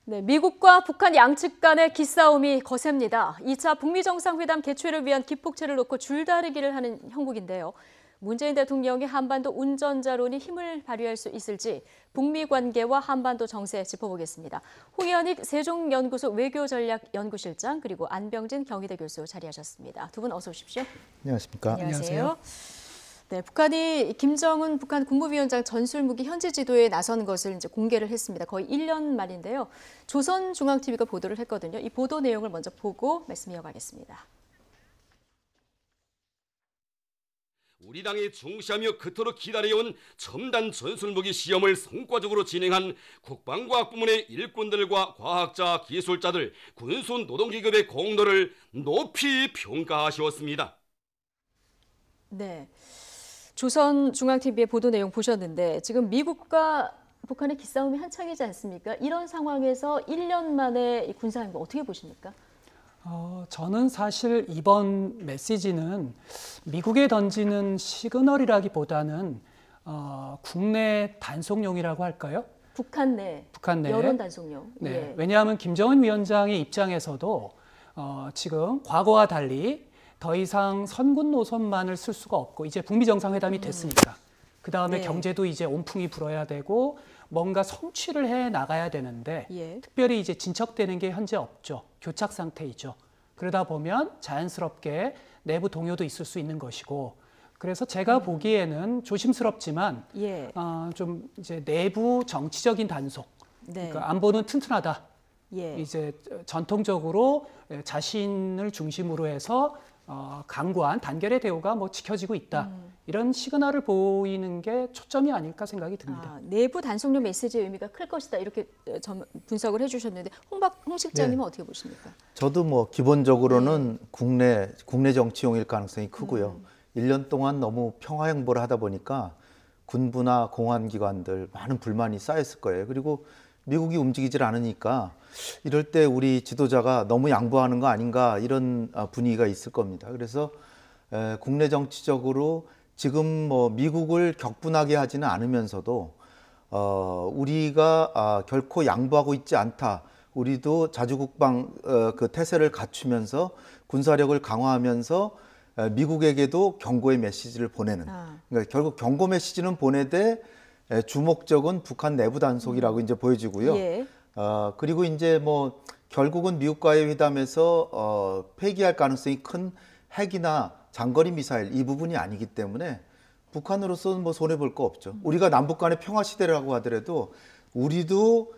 네, 미국과 북한 양측 간의 기싸움이 거셉니다. 2차 북미 정상회담 개최를 위한 기폭체를 놓고 줄다리기를 하는 형국인데요. 문재인 대통령이 한반도 운전자론이 힘을 발휘할 수 있을지 북미 관계와 한반도 정세 짚어보겠습니다. 홍현익 세종연구소 외교전략연구실장 그리고 안병진 경희대 교수 자리하셨습니다. 두 분 어서 오십시오. 안녕하십니까? 안녕하세요. 네, 북한이 김정은 북한 국무위원장 전술무기 현지 지도에 나선 것을 이제 공개를 했습니다. 거의 1년 만인데요. 조선중앙TV가 보도를 했거든요. 이 보도 내용을 먼저 보고 말씀 이어가겠습니다. 우리 당이 중시하며 그토록 기다려온 첨단 전술무기 시험을 성과적으로 진행한 국방과학 부문의 일꾼들과 과학자, 기술자들, 군수 노동기업의 공로를 높이 평가하셨습니다. 네, 조선중앙TV의 보도 내용 보셨는데 지금 미국과 북한의 기싸움이 한창이지 않습니까? 이런 상황에서 1년 만에 군사행보 어떻게 보십니까? 저는 사실 이번 메시지는 미국에 던지는 시그널이라기보다는 국내 단속용이라고 할까요? 북한 내 여론 단속용. 네, 예. 왜냐하면 김정은 위원장의 입장에서도 지금 과거와 달리 더 이상 선군 노선만을 쓸 수가 없고 이제 북미 정상회담이 됐으니까 그 다음에 네. 경제도 이제 온풍이 불어야 되고 뭔가 성취를 해 나가야 되는데 예. 특별히 이제 진척되는 게 현재 없죠. 교착 상태이죠. 그러다 보면 자연스럽게 내부 동요도 있을 수 있는 것이고 그래서 제가 보기에는 조심스럽지만 예. 좀 이제 내부 정치적인 단속, 네. 그러니까 안보는 튼튼하다. 예. 이제 전통적으로 자신을 중심으로 해서 강구한 단결의 대우가 뭐 지켜지고 있다. 이런 시그널을 보이는 게 초점이 아닐까 생각이 듭니다. 내부 단속용 메시지의 의미가 클 것이다 이렇게 분석을 해주셨는데 홍 실장님은 어떻게 보십니까? 저도 뭐 기본적으로는 국내 정치용일 가능성이 크고요. 1년 동안 너무 평화 행보를 하다 보니까 군부나 공안기관들 많은 불만이 쌓였을 거예요. 그리고 미국이 움직이질 않으니까 이럴 때 우리 지도자가 너무 양보하는 거 아닌가 이런 분위기가 있을 겁니다. 그래서 국내 정치적으로 지금 뭐 미국을 격분하게 하지는 않으면서도 우리가 결코 양보하고 있지 않다. 우리도 자주국방 그 태세를 갖추면서 군사력을 강화하면서 미국에게도 경고의 메시지를 보내는. 그러니까 결국 경고 메시지는 보내되 주목적은 북한 내부 단속이라고 이제 보여지고요. 예. 그리고 이제 뭐 결국은 미국과의 회담에서 폐기할 가능성이 큰 핵이나 장거리 미사일 이 부분이 아니기 때문에 북한으로서는 뭐 손해 볼 거 없죠. 우리가 남북 간의 평화 시대라고 하더라도 우리도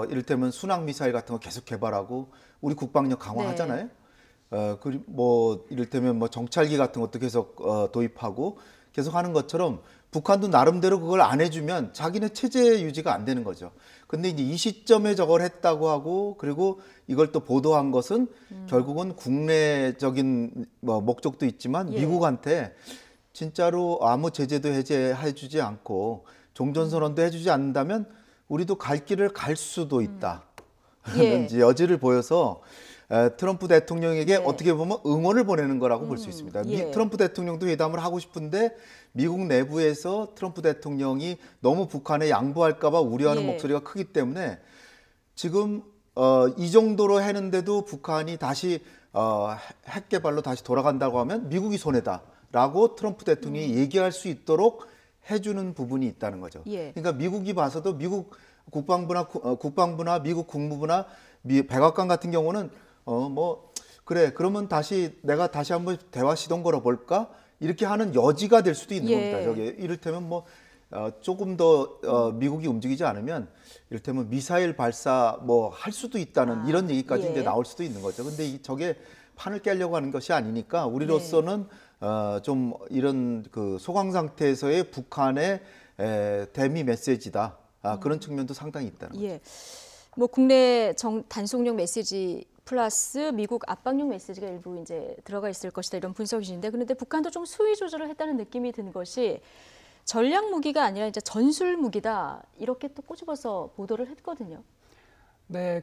이를테면 순항 미사일 같은 거 계속 개발하고 우리 국방력 강화하잖아요. 그리고 뭐 이를테면 뭐 정찰기 같은 것도 계속 도입하고 계속 하는 것처럼 북한도 나름대로 그걸 안 해주면 자기네 체제 유지가 안 되는 거죠. 근데 이제 이 시점에 저걸 했다고 하고 그리고 이걸 또 보도한 것은 결국은 국내적인 뭐 목적도 있지만 예. 미국한테 진짜로 아무 제재도 해제해주지 않고 종전선언도 해주지 않는다면 우리도 갈 길을 갈 수도 있다. 예. 이제 여지를 보여서 트럼프 대통령에게 네. 어떻게 보면 응원을 보내는 거라고 볼 수 있습니다. 예. 트럼프 대통령도 회담을 하고 싶은데 미국 내부에서 트럼프 대통령이 너무 북한에 양보할까 봐 우려하는 예. 목소리가 크기 때문에 지금 이 정도로 했는데도 북한이 다시 핵 개발로 다시 돌아간다고 하면 미국이 손해다라고 트럼프 대통령이 얘기할 수 있도록 해주는 부분이 있다는 거죠. 예. 그러니까 미국이 봐서도 미국 국방부나 미국 국무부나 백악관 같은 경우는 뭐 그래 그러면 내가 다시 한번 대화 시동 걸어 볼까 이렇게 하는 여지가 될 수도 있는 예. 겁니다. 저기 이를테면 뭐 조금 더 미국이 움직이지 않으면 이를테면 미사일 발사 뭐 할 수도 있다는 이런 얘기까지 예. 이제 나올 수도 있는 거죠. 근데 저게 판을 깨려고 하는 것이 아니니까 우리로서는 좀 이런 그 소강 상태에서의 북한의 대미 메시지다. 그런 측면도 상당히 있다는 거죠. 예. 뭐 국내 단속용 메시지 플러스 미국 압박용 메시지가 일부 이제 들어가 있을 것이다 이런 분석이신데 그런데 북한도 좀 수위 조절을 했다는 느낌이 든 것이 전략 무기가 아니라 이제 전술 무기다 이렇게 또 꼬집어서 보도를 했거든요. 네,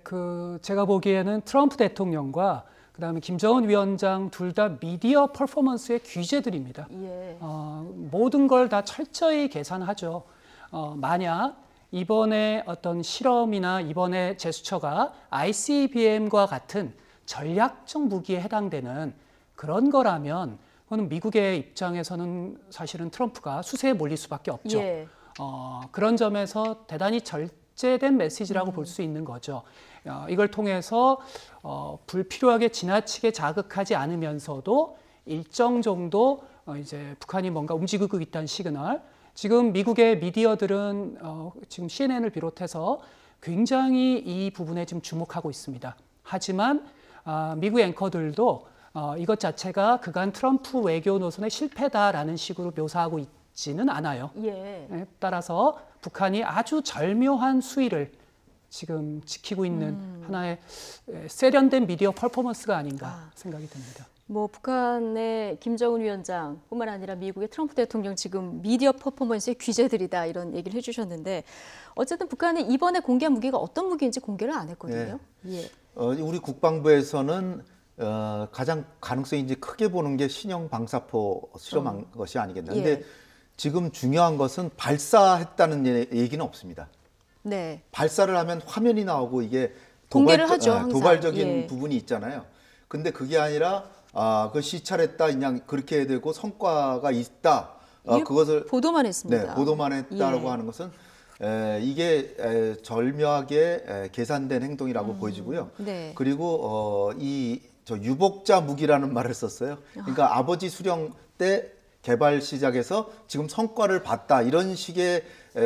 제가 보기에는 트럼프 대통령과 그다음에 김정은 위원장 둘 다 미디어 퍼포먼스의 귀재들입니다. 예. 모든 걸 다 철저히 계산하죠. 만약 이번에 어떤 실험이나 이번에 제스처가 ICBM과 같은 전략적 무기에 해당되는 그런 거라면 그거는 미국의 입장에서는 사실은 트럼프가 수세에 몰릴 수밖에 없죠. 예. 그런 점에서 대단히 절제된 메시지라고 볼 수 있는 거죠. 이걸 통해서 불필요하게 지나치게 자극하지 않으면서도 일정 정도 이제 북한이 뭔가 움직이고 있다는 시그널. 지금 미국의 미디어들은 지금 CNN을 비롯해서 굉장히 이 부분에 지금 주목하고 있습니다. 하지만 미국 앵커들도 이것 자체가 그간 트럼프 외교 노선의 실패다라는 식으로 묘사하고 있지는 않아요. 예. 따라서 북한이 아주 절묘한 수위를 지금 지키고 있는 하나의 세련된 미디어 퍼포먼스가 아닌가 생각이 듭니다. 뭐 북한의 김정은 위원장뿐만 아니라 미국의 트럼프 대통령 지금 미디어 퍼포먼스의 귀재들이다 이런 얘기를 해주셨는데 어쨌든 북한이 이번에 공개한 무기가 어떤 무기인지 공개를 안 했거든요. 예. 우리 국방부에서는 가장 가능성이 이제 크게 보는 게 신형 방사포 실험한 것이 아니겠나. 근데 예. 지금 중요한 것은 발사했다는 얘기는 없습니다. 네. 발사를 하면 화면이 나오고 이게 공개를 하죠, 항상. 도발적인 예. 부분이 있잖아요. 근데 그게 아니라 그 시찰했다 그냥 그렇게 되고 성과가 있다. 그것을 보도만 했습니다. 네, 보도만 했다라고 예. 하는 것은 이게 절묘하게 계산된 행동이라고 보여지고요. 네. 그리고 저 유복자 무기라는 말을 썼어요. 그러니까 아버지 수령 때 개발 시작해서 지금 성과를 봤다 이런 식의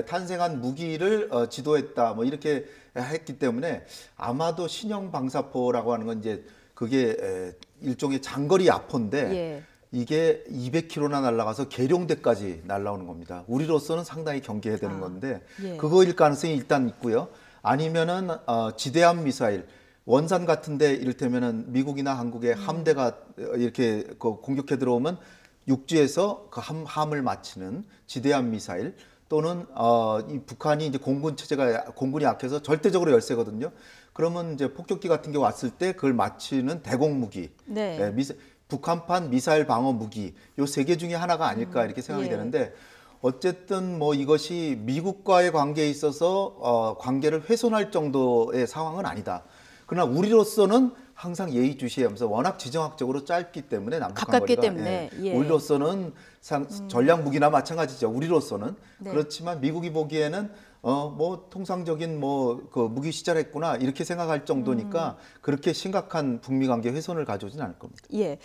탄생한 무기를 지도했다 뭐 이렇게 했기 때문에 아마도 신형 방사포라고 하는 건 이제 그게 일종의 장거리 야포인데 예. 이게 200km나 날아가서 계룡대까지 날아오는 겁니다. 우리로서는 상당히 경계해야 되는 건데 예. 그거일 가능성이 일단 있고요. 아니면은 지대함 미사일 원산 같은데 이를테면은 미국이나 한국의 함대가 이렇게 공격해 들어오면 육지에서 그 함을 맞추는 지대함 미사일 또는 이 북한이 이제 공군이 약해서 절대적으로 열세거든요. 그러면 이제 폭격기 같은 게 왔을 때 그걸 맞추는 대공 무기, 네. 북한판 미사일 방어 무기 요 세 개 중에 하나가 아닐까 이렇게 생각이 예. 되는데 어쨌든 뭐 이것이 미국과의 관계에 있어서 관계를 훼손할 정도의 상황은 아니다. 그러나 우리로서는 항상 예의주시하면서 워낙 지정학적으로 짧기 때문에 남북한 가깝기 거리가 때문에, 예. 우리로서는 전략 무기나 마찬가지죠. 우리로서는 네. 그렇지만 미국이 보기에는 뭐 통상적인 뭐 그 무기 시찰했구나 이렇게 생각할 정도니까 그렇게 심각한 북미 관계 훼손을 가져오진 않을 겁니다. 예.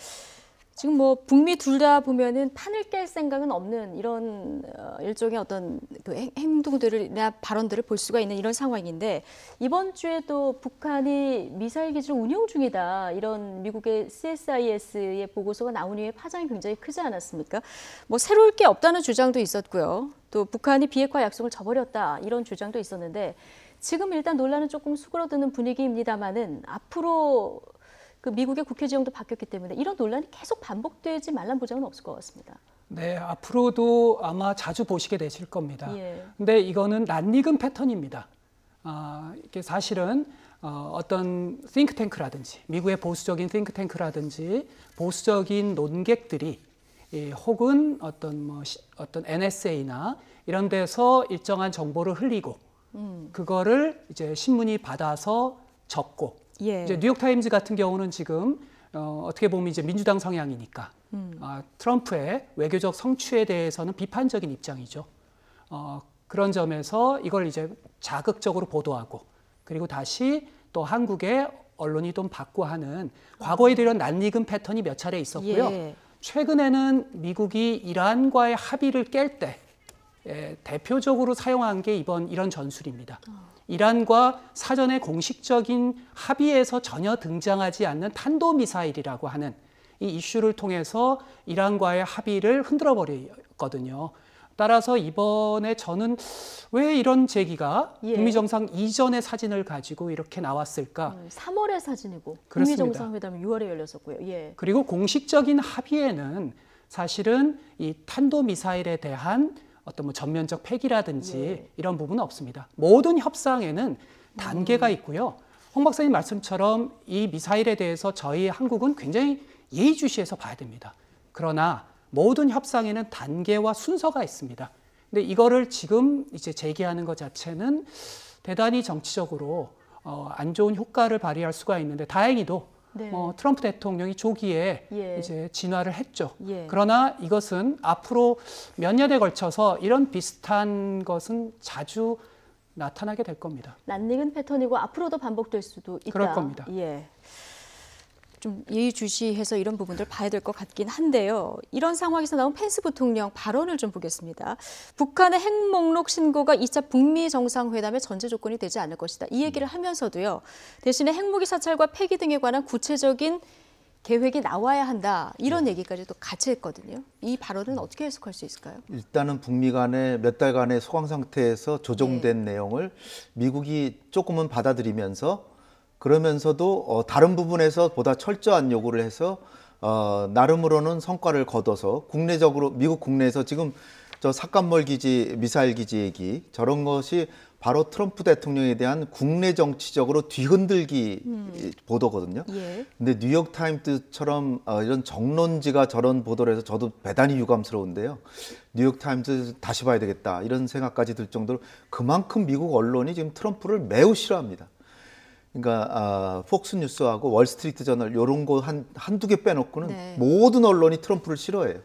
지금 뭐 북미 둘 다 보면은 판을 깰 생각은 없는 이런 일종의 어떤 그 행동들이나 발언들을 볼 수가 있는 이런 상황인데 이번 주에도 북한이 미사일 기지를 운용 중이다 이런 미국의 CSIS의 보고서가 나온 이후에 파장이 굉장히 크지 않았습니까? 뭐 새로울 게 없다는 주장도 있었고요. 또 북한이 비핵화 약속을 저버렸다 이런 주장도 있었는데 지금 일단 논란은 조금 수그러드는 분위기입니다만은 앞으로 그 미국의 국회 지형도 바뀌었기 때문에 이런 논란이 계속 반복되지 말란 보장은 없을 것 같습니다. 네, 앞으로도 아마 자주 보시게 되실 겁니다. 예. 근데 이거는 낯익은 패턴입니다. 이게 사실은 어떤 띵크탱크라든지 미국의 보수적인 띵크탱크라든지 보수적인 논객들이 혹은 어떤 NSA나 이런 데서 일정한 정보를 흘리고 그거를 이제 신문이 받아서 접고 예. 이제 뉴욕타임즈 같은 경우는 지금 어떻게 보면 이제 민주당 성향이니까 트럼프의 외교적 성취에 대해서는 비판적인 입장이죠. 그런 점에서 이걸 이제 자극적으로 보도하고 그리고 다시 또 한국의 언론이 좀 받고 하는 과거에도 이런 낯익은 패턴이 몇 차례 있었고요. 예. 최근에는 미국이 이란과의 합의를 깰 때 대표적으로 사용한 게 이런 전술입니다. 이란과 사전에 공식적인 합의에서 전혀 등장하지 않는 탄도미사일이라고 하는 이 이슈를 통해서 이란과의 합의를 흔들어 버렸거든요. 따라서 이번에 저는 왜 이런 제기가 예. 북미 정상 이전의 사진을 가지고 이렇게 나왔을까? 3월의 사진이고 북미 그렇습니다. 정상회담이 6월에 열렸었고요. 예. 그리고 공식적인 합의에는 사실은 이 탄도미사일에 대한 어떤 뭐 전면적 폐기라든지 예. 이런 부분은 없습니다. 모든 협상에는 단계가 있고요. 홍 박사님 말씀처럼 이 미사일에 대해서 저희 한국은 굉장히 예의주시해서 봐야 됩니다. 그러나 모든 협상에는 단계와 순서가 있습니다. 근데 이거를 지금 이제 제기하는 것 자체는 대단히 정치적으로 안 좋은 효과를 발휘할 수가 있는데 다행히도 네. 트럼프 대통령이 조기에 예. 이제 진화를 했죠. 예. 그러나 이것은 앞으로 몇 년에 걸쳐서 이런 비슷한 것은 자주 나타나게 될 겁니다. 낯익은 패턴이고 앞으로도 반복될 수도 있다. 그럴 겁니다. 예. 좀 예의주시해서 이런 부분들 봐야 될 것 같긴 한데요. 이런 상황에서 나온 펜스 부통령 발언을 좀 보겠습니다. 북한의 핵 목록 신고가 2차 북미 정상회담의 전제 조건이 되지 않을 것이다. 이 얘기를 하면서도요. 대신에 핵무기 사찰과 폐기 등에 관한 구체적인 계획이 나와야 한다. 이런 얘기까지 또 같이 했거든요. 이 발언은 어떻게 해석할 수 있을까요? 일단은 북미 간의 몇 달간의 소강 상태에서 조정된 내용을 미국이 조금은 받아들이면서 그러면서도 다른 부분에서 보다 철저한 요구를 해서 나름으로는 성과를 거둬서 국내적으로 미국 국내에서 지금 저 삭감몰 기지 미사일 기지 얘기 저런 것이 바로 트럼프 대통령에 대한 국내 정치적으로 뒤흔들기 보도거든요. 예. 근데 뉴욕 타임스처럼 이런 정론지가 저런 보도를 해서 저도 대단히 유감스러운데요. 뉴욕 타임스 다시 봐야 되겠다 이런 생각까지 들 정도로 그만큼 미국 언론이 지금 트럼프를 매우 싫어합니다. 그러니까 폭스뉴스하고 월스트리트 저널 이런 거 한두 개 빼놓고는 네. 모든 언론이 트럼프를 싫어해요.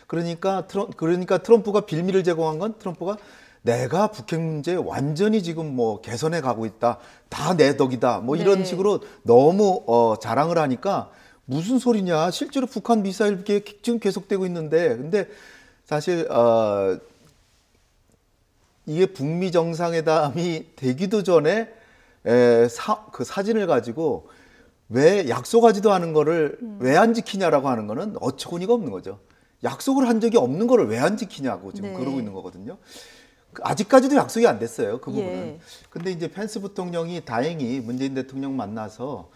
그러니까 트럼프가 빌미를 제공한 건 트럼프가 내가 북핵 문제 완전히 지금 뭐 개선해 가고 있다. 다 내 덕이다. 뭐 이런 네. 식으로 너무 자랑을 하니까 무슨 소리냐. 실제로 북한 미사일 계획 지금 계속되고 있는데 근데 사실 이게 북미 정상회담이 되기도 전에 그 사진을 가지고 왜 약속하지도 않은 거를 왜 안 지키냐라고 하는 거는 어처구니가 없는 거죠. 약속을 한 적이 없는 거를 왜 안 지키냐고 지금 네. 그러고 있는 거거든요. 아직까지도 약속이 안 됐어요. 그 부분은. 예. 근데 이제 펜스 부통령이 다행히 문재인 대통령 만나서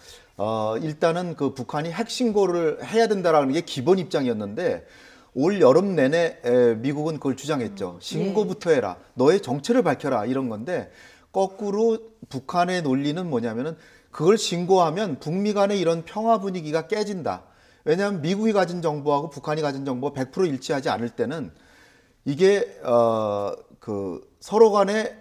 일단은 그 북한이 핵 신고를 해야 된다라는 게 기본 입장이었는데 올 여름 내내 미국은 그걸 주장했죠. 신고부터 해라. 너의 정체를 밝혀라. 이런 건데 거꾸로 북한의 논리는 뭐냐면은 그걸 신고하면 북미 간의 이런 평화 분위기가 깨진다. 왜냐하면 미국이 가진 정보하고 북한이 가진 정보가 100% 일치하지 않을 때는 이게 그 서로 간의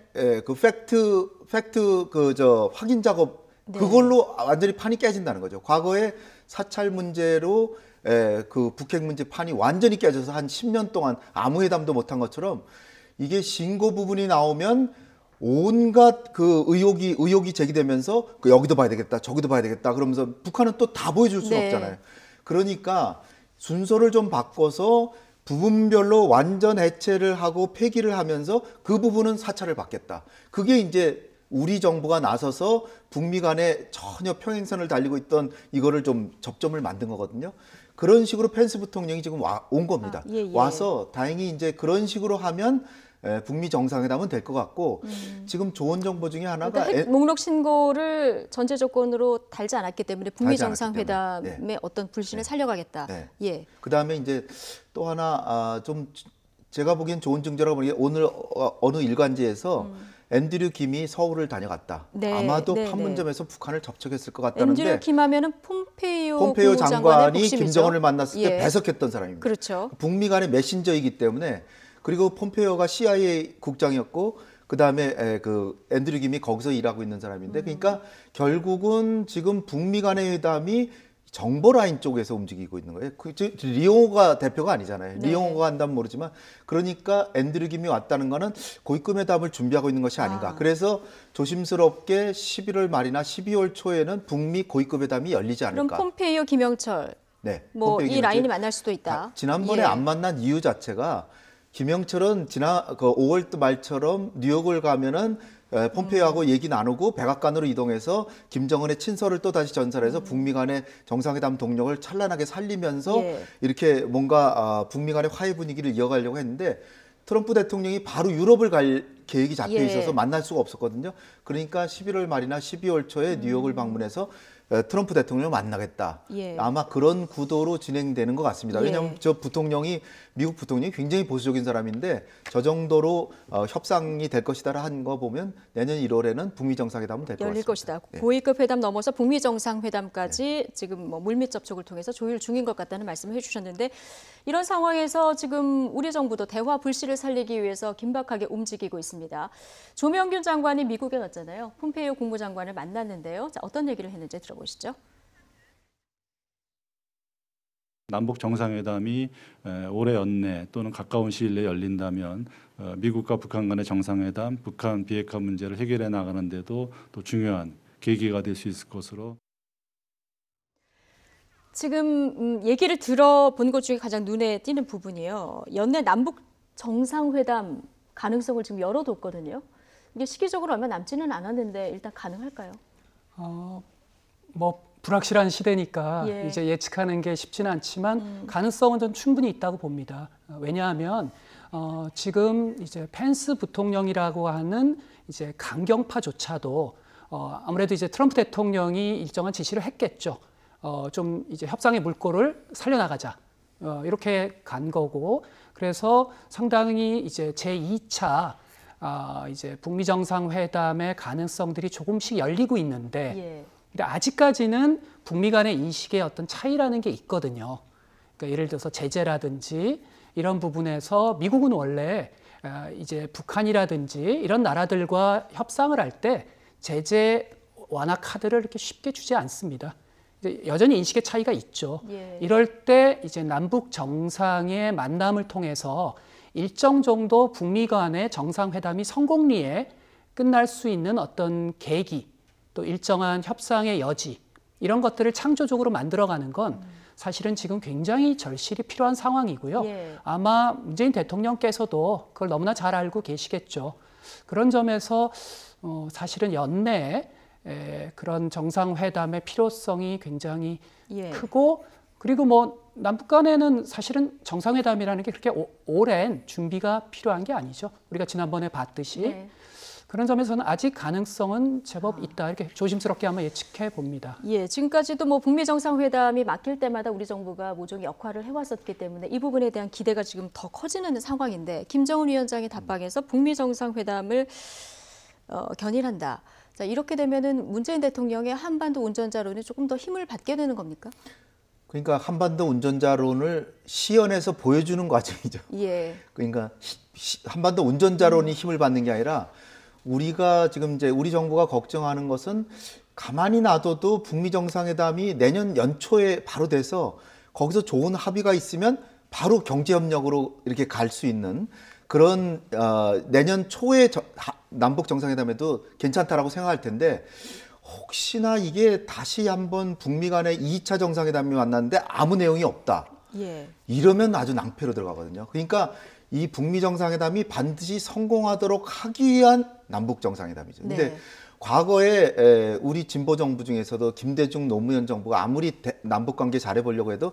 그 팩트 그 저 확인 작업 네. 그걸로 완전히 판이 깨진다는 거죠. 과거에 사찰 문제로 그 북핵 문제 판이 완전히 깨져서 한 10년 동안 아무 회담도 못한 것처럼 이게 신고 부분이 나오면 온갖 그 의혹이 제기되면서 그 여기도 봐야 되겠다, 저기도 봐야 되겠다 그러면서 북한은 또 다 보여줄 수는 네. 없잖아요. 그러니까 순서를 좀 바꿔서 부분별로 완전 해체를 하고 폐기를 하면서 그 부분은 사찰을 받겠다. 그게 이제 우리 정부가 나서서 북미 간에 전혀 평행선을 달리고 있던 이거를 좀 접점을 만든 거거든요. 그런 식으로 펜스 부통령이 지금 온 겁니다. 예. 와서 다행히 이제 그런 식으로 하면 북미 정상회담은 될 것 같고 지금 좋은 정보 중에 하나가 그러니까 핵 목록 신고를 전제 조건으로 달지 않았기 때문에 북미 달지 않았기 정상회담의 때문에. 어떤 불신을 살려가겠다. 네. 예. 그다음에 이제 또 하나 좀 제가 보기엔 좋은 증거라고 보는 게 오늘 어느 일간지에서 앤드류 김이 서울을 다녀갔다. 네, 아마도 네, 판문점에서 북한을 접촉했을 것 같다는데 앤드류 킴 하면은 폼페이오 폼페이오 국무장관의 장관이 복심이죠. 김정은을 만났을 때 예. 배석했던 사람입니다. 그렇죠. 북미 간의 메신저이기 때문에 그리고 폼페이오가 CIA 국장이었고 그다음에 그 앤드류 김이 거기서 일하고 있는 사람인데 그러니까 결국은 지금 북미 간의 회담이 정보 라인 쪽에서 움직이고 있는 거예요. 리옹호가 대표가 아니잖아요. 네. 리옹호가 한다면 모르지만 그러니까 앤드류 김이 왔다는 거는 고위급 회담을 준비하고 있는 것이 아닌가. 그래서 조심스럽게 11월 말이나 12월 초에는 북미 고위급 회담이 열리지 그럼 않을까. 폼페이오 김영철 네. 뭐 폼페이오 이 김영철. 라인이 만날 수도 있다. 지난번에 예. 안 만난 이유 자체가 김영철은 그 5월 말처럼 뉴욕을 가면은 폼페이오하고 얘기 나누고 백악관으로 이동해서 김정은의 친서를 또 다시 전달해서 북미 간의 정상회담 동력을 찬란하게 살리면서 예. 이렇게 뭔가 북미 간의 화해 분위기를 이어가려고 했는데 트럼프 대통령이 바로 유럽을 갈 계획이 잡혀 예. 있어서 만날 수가 없었거든요. 그러니까 11월 말이나 12월 초에 뉴욕을 방문해서 트럼프 대통령을 만나겠다. 예. 아마 그런 구도로 진행되는 것 같습니다. 왜냐하면 예. 저 부통령이 미국 부통령이 굉장히 보수적인 사람인데 저 정도로 협상이 될 것이다라 한 거 보면 내년 1월에는 북미 정상회담은 될 것 열릴 같습니다. 것이다. 고위급 회담 넘어서 북미 정상회담까지 지금 뭐 물밑 접촉을 통해서 조율 중인 것 같다는 말씀을 해주셨는데 이런 상황에서 지금 우리 정부도 대화 불씨를 살리기 위해서 긴박하게 움직이고 있습니다. 조명균 장관이 미국에 갔잖아요. 폼페이오 국무장관을 만났는데요. 자, 어떤 얘기를 했는지 들어보시죠. 남북 정상회담이 올해 연내 또는 가까운 시일 내에 열린다면 미국과 북한 간의 정상회담, 북한 비핵화 문제를 해결해 나가는 데도 또 중요한 계기가 될 수 있을 것으로. 지금 얘기를 들어본 것 중에 가장 눈에 띄는 부분이요. 연내 남북 정상회담 가능성을 지금 열어뒀거든요. 이게 시기적으로 얼마 남지는 않았는데 일단 가능할까요? 뭐 불확실한 시대니까 예. 이제 예측하는 게 쉽지는 않지만 가능성은 좀 충분히 있다고 봅니다. 왜냐하면 지금 이제 펜스 부통령이라고 하는 이제 강경파조차도 아무래도 이제 트럼프 대통령이 일정한 지시를 했겠죠. 좀 이제 협상의 물꼬를 살려나가자. 이렇게 간 거고 그래서 상당히 이제 제2차 이제 북미 정상회담의 가능성들이 조금씩 열리고 있는데 예. 근데 아직까지는 북미 간의 인식의 어떤 차이라는 게 있거든요. 그러니까 예를 들어서 제재라든지 이런 부분에서 미국은 원래 이제 북한이라든지 이런 나라들과 협상을 할 때 제재 완화 카드를 이렇게 쉽게 주지 않습니다. 이제 여전히 인식의 차이가 있죠. 예. 이럴 때 이제 남북 정상의 만남을 통해서 일정 정도 북미 간의 정상회담이 성공리에 끝날 수 있는 어떤 계기 또 일정한 협상의 여지 이런 것들을 창조적으로 만들어가는 건 사실은 지금 굉장히 절실히 필요한 상황이고요. 예. 아마 문재인 대통령께서도 그걸 너무나 잘 알고 계시겠죠. 그런 점에서 사실은 연내에 그런 정상회담의 필요성이 굉장히 예. 크고 그리고 뭐 남북 간에는 사실은 정상회담이라는 게 그렇게 오랜 준비가 필요한 게 아니죠. 우리가 지난번에 봤듯이 네. 그런 점에서는 아직 가능성은 제법 있다 이렇게 조심스럽게 한번 예측해 봅니다. 예, 지금까지도 뭐 북미 정상회담이 막힐 때마다 우리 정부가 모종 역할을 해왔었기 때문에 이 부분에 대한 기대가 지금 더 커지는 상황인데 김정은 위원장이 답방에서 북미 정상회담을 견인한다. 자, 이렇게 되면은 문재인 대통령의 한반도 운전자론이 조금 더 힘을 받게 되는 겁니까? 그러니까 한반도 운전자론을 시연해서 보여주는 과정이죠. 예. 그러니까 한반도 운전자론이 힘을 받는 게 아니라 우리가 지금 이제 우리 정부가 걱정하는 것은 가만히 놔둬도 북미 정상회담이 내년 연초에 바로 돼서 거기서 좋은 합의가 있으면 바로 경제협력으로 이렇게 갈 수 있는 그런 내년 초에 남북 정상회담에도 괜찮다라고 생각할 텐데 혹시나 이게 다시 한번 북미 간의 2차 정상회담이 만났는데 아무 내용이 없다. 예. 이러면 아주 낭패로 들어가거든요. 그러니까 이 북미 정상회담이 반드시 성공하도록 하기 위한 남북 정상회담이죠. 근데 네. 과거에 우리 진보 정부 중에서도 김대중 노무현 정부가 아무리 남북 관계 잘해보려고 해도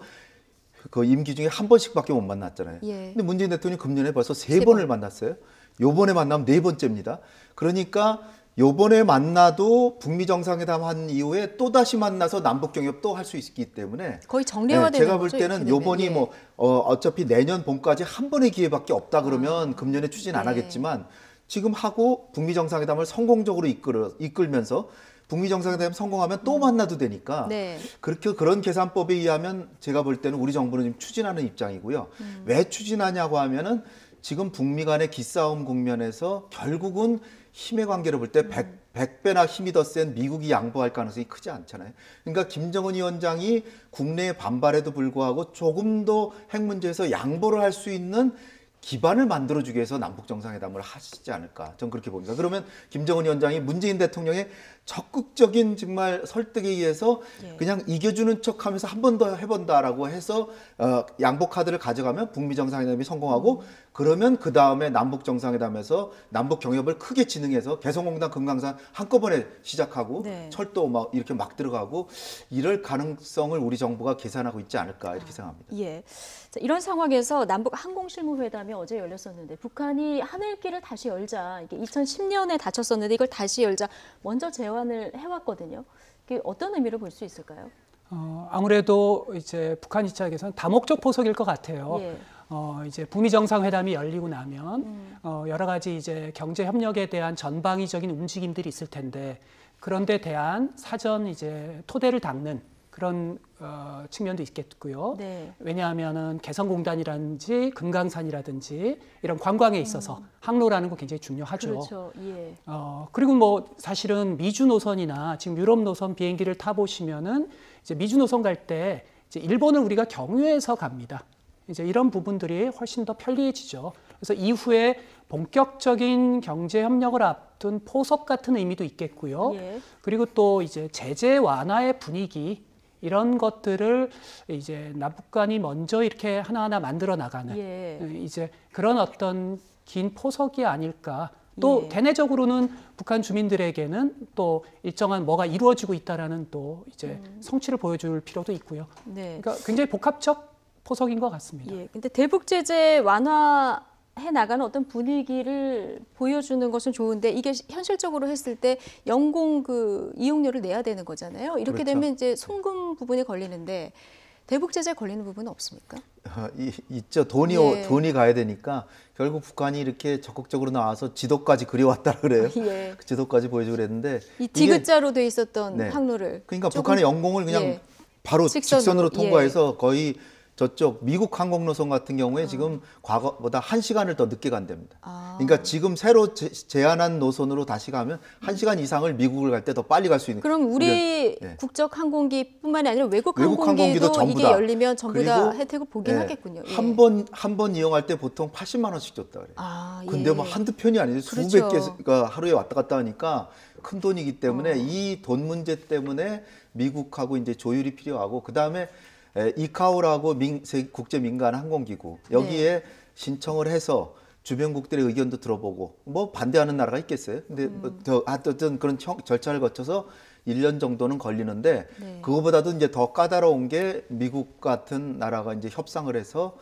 그 임기 중에 한 번씩밖에 못 만났잖아요. 예. 근데 문재인 대통령이 금년에 벌써 세 번을 만났어요. 요번에 만나면 네 번째입니다. 그러니까 요번에 만나도 북미 정상회담 한 이후에 또 다시 만나서 남북 경협 또 할 수 있기 때문에 거의 정례화되는 제가 볼 거죠, 때는 이렇게 요번이 되면. 뭐 어차피 내년 봄까지 한 번의 기회밖에 없다 그러면 금년에 추진 안 네. 하겠지만 지금 하고 북미 정상회담을 성공적으로 이끌면서 북미 정상회담 성공하면 또 만나도 되니까 네. 그런 계산법에 의하면 제가 볼 때는 우리 정부는 지금 추진하는 입장이고요. 왜 추진하냐고 하면은 지금 북미 간의 기싸움 국면에서 결국은 힘의 관계를 볼 때 100배나 힘이 더 센 미국이 양보할 가능성이 크지 않잖아요. 그러니까 김정은 위원장이 국내의 반발에도 불구하고 조금 더 핵 문제에서 양보를 할 수 있는 기반을 만들어주기 위해서 남북 정상회담을 하시지 않을까 저는 그렇게 봅니다. 그러면 김정은 위원장이 문재인 대통령의 적극적인 정말 설득에 의해서 예. 그냥 이겨주는 척하면서 한 번 더 해본다라고 해서 양보 카드를 가져가면 북미 정상회담이 성공하고 그러면 그 다음에 남북 정상회담에서 남북 경협을 크게 진행해서 개성공단 금강산 한꺼번에 시작하고 네. 철도 막 이렇게 막 들어가고 이럴 가능성을 우리 정부가 계산하고 있지 않을까 이렇게 생각합니다. 예. 자, 이런 상황에서 남북 항공실무회담이 어제 열렸었는데 북한이 하늘길을 다시 열자 이게 2010년에 다쳤었는데 이걸 다시 열자 먼저 제어할 대환을 해왔거든요. 이게 어떤 의미를 볼 수 있을까요? 아무래도 이제 북한 입장에서는 다목적 포석일 것 같아요. 예. 이제 북미 정상회담이 열리고 나면 여러 가지 이제 경제 협력에 대한 전방위적인 움직임들이 있을 텐데 그런 데 대한 사전 이제 토대를 닦는 그런 측면도 있겠고요. 네. 왜냐하면은 개성공단이라든지 금강산이라든지 이런 관광에 있어서 항로라는 거 굉장히 중요하죠. 그렇죠. 예. 그리고 뭐 사실은 미주 노선이나 지금 유럽 노선 비행기를 타 보시면은 이제 미주 노선 갈 때 이제 일본을 우리가 경유해서 갑니다. 이제 이런 부분들이 훨씬 더 편리해지죠. 그래서 이후에 본격적인 경제 협력을 앞둔 포석 같은 의미도 있겠고요. 예. 그리고 또 이제 제재 완화의 분위기 이런 것들을 이제 남북 간이 먼저 이렇게 하나하나 만들어 나가는 예. 이제 그런 어떤 긴 포석이 아닐까. 또 예. 대내적으로는 북한 주민들에게는 또 일정한 뭐가 이루어지고 있다라는 또 이제 성취를 보여줄 필요도 있고요. 네. 그러니까 굉장히 복합적 포석인 것 같습니다. 예. 근데 대북 제재 완화해 나가는 어떤 분위기를 보여주는 것은 좋은데 이게 현실적으로 했을 때 연공 그 이용료를 내야 되는 거잖아요. 이렇게 그렇죠. 되면 이제 송금 부분이 걸리는데 대북 제재 걸리는 부분은 없습니까? 있죠. 돈이 예. 돈이 가야 되니까 결국 북한이 이렇게 적극적으로 나와서 지도까지 그려왔다 그래요. 예. 그 지도까지 보여주고 그랬는데 이 디귿자로 돼 있었던 네. 항로를 그러니까 조금- 북한의 연공을 그냥 예. 바로 직선으로 직선으로, 통과해서 거의 저쪽 미국 항공노선 같은 경우에 지금 과거보다 1시간을 더 늦게 간답니다. 아. 그러니까 지금 새로 제안한 노선으로 다시 가면 1시간 이상을 미국을 갈 때 더 빨리 갈 수 있는. 그럼 우리 네. 국적 항공기뿐만이 아니라 외국 외국 항공기도 항공기도 전부 이게 다. 열리면 전부 다 그리고, 혜택을 보긴 예, 하겠군요. 예. 한 번 이용할 때 보통 80만 원씩 줬다 그래요. 아, 예. 근데 뭐 한두 편이 아니죠. 그렇죠. 수백 개가 하루에 왔다 갔다 하니까 큰 돈이기 때문에 이 돈 문제 때문에 미국하고 이제 조율이 필요하고 그다음에 이카오라고 국제 민간 항공기구 여기에 신청을 해서 주변국들의 의견도 들어보고 뭐 반대하는 나라가 있겠어요. 근데 어떤 그런 절차를 거쳐서 1년 정도는 걸리는데 네. 그거보다도 이제 더 까다로운 게 미국 같은 나라가 이제 협상을 해서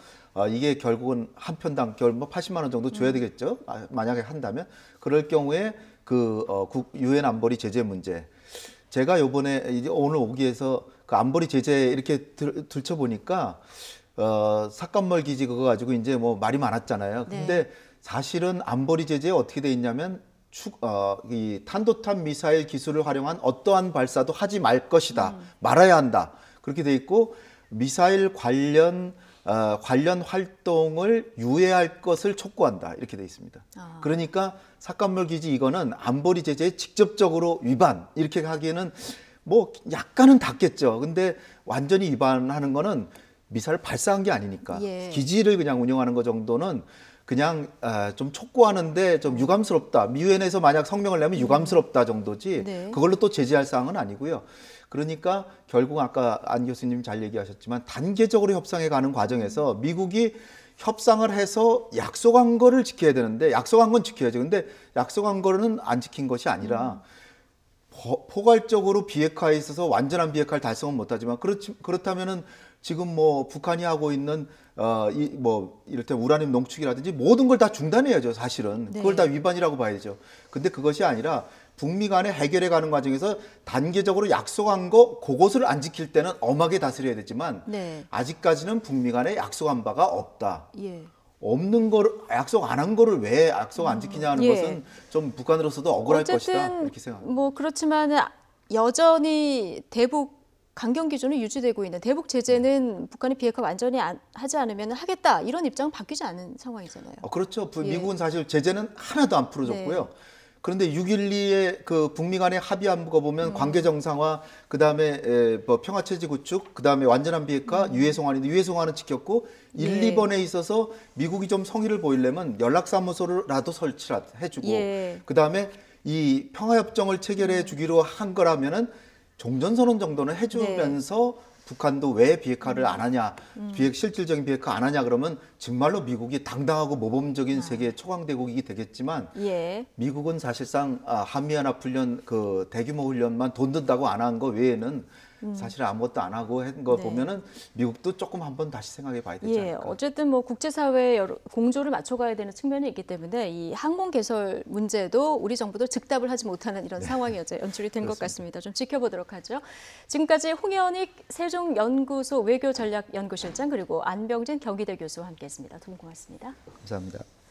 이게 결국은 한 편당 뭐 80만 원 정도 줘야 되겠죠. 만약에 한다면 그럴 경우에 그 유엔 안보리 제재 문제. 제가 요번에 이제 오늘 오기에서 그 안보리 제재 이렇게 들춰 보니까 삭감멀 기지 그거 가지고 이제 뭐 말이 많았잖아요. 네. 근데 사실은 안보리 제재에 어떻게 돼 있냐면 이 탄도탄 미사일 기술을 활용한 어떠한 발사도 하지 말 것이다. 말아야 한다. 그렇게 돼 있고 미사일 관련 활동을 유예할 것을 촉구한다. 이렇게 돼 있습니다. 아. 그러니까 삭감물 기지 이거는 안보리 제재에 직접적으로 위반 이렇게 하기에는 뭐 약간은 닿겠죠. 근데 완전히 위반하는 거는 미사일 발사한 게 아니니까 예. 기지를 그냥 운영하는 것 정도는 그냥 좀 촉구하는데 좀 유감스럽다. 미유엔에서 만약 성명을 내면 유감스럽다 정도지 네. 그걸로 또 제재할 사항은 아니고요. 그러니까 결국 아까 안 교수님 잘 얘기하셨지만 단계적으로 협상해 가는 과정에서 미국이 협상을 해서 약속한 거를 지켜야 되는데 약속한 건 지켜야죠. 근데 약속한 거는 안 지킨 것이 아니라 포괄적으로 비핵화에 있어서 완전한 비핵화를 달성은 못하지만 그렇다면은 지금 뭐 북한이 하고 있는 이를테면 우라늄 농축이라든지 모든 걸 다 중단해야죠. 사실은 네. 그걸 다 위반이라고 봐야죠. 근데 그것이 아니라 북미 간에 해결해 가는 과정에서 단계적으로 약속한 거 그것을 안 지킬 때는 엄하게 다스려야 되지만 네. 아직까지는 북미 간에 약속한 바가 없다. 예. 없는 거를 약속 안 한 거를 왜 약속 안 지키냐는 예. 것은 좀 북한으로서도 억울할 것이다 어쨌든 이렇게 생각합니다. 뭐 그렇지만 여전히 대북 강경 기준은 유지되고 있는 대북 제재는 북한이 비핵화 완전히 하지 않으면 하겠다 이런 입장은 바뀌지 않은 상황이잖아요. 그렇죠. 예. 미국은 사실 제재는 하나도 안 풀어줬고요. 그런데 6.12의 그 북미 간의 합의한 거 보면 관계 정상화, 그 다음에 뭐 평화 체제 구축, 그 다음에 완전한 비핵화, 유해 송환인데 유해 송환은 지켰고 예. 1, 2번에 있어서 미국이 좀 성의를 보이려면 연락사무소라도 설치를 해주고, 예. 그 다음에 이 평화협정을 체결해 주기로 한 거라면은 종전선언 정도는 해주면서 북한도 왜 비핵화를 안 하냐, 실질적인 비핵화 안 하냐 그러면 정말로 미국이 당당하고 모범적인 세계 초강대국이 되겠지만 예. 미국은 사실상 한미연합훈련 그 대규모 훈련만 돈 든다고 안 한 거 외에는 사실 아무것도 안 하고 한 거 네. 보면은 미국도 조금 한번 다시 생각해 봐야 되지 예, 않을까. 어쨌든 뭐 국제사회의 여러 공조를 맞춰가야 되는 측면이 있기 때문에 이 항공 개설 문제도 우리 정부도 즉답을 하지 못하는 이런 상황이 어제 연출이 된 것 같습니다. 좀 지켜보도록 하죠. 지금까지 홍현익 세종연구소 외교전략연구실장 그리고 안병진 경희대 교수와 함께했습니다. 두 분 고맙습니다. 감사합니다.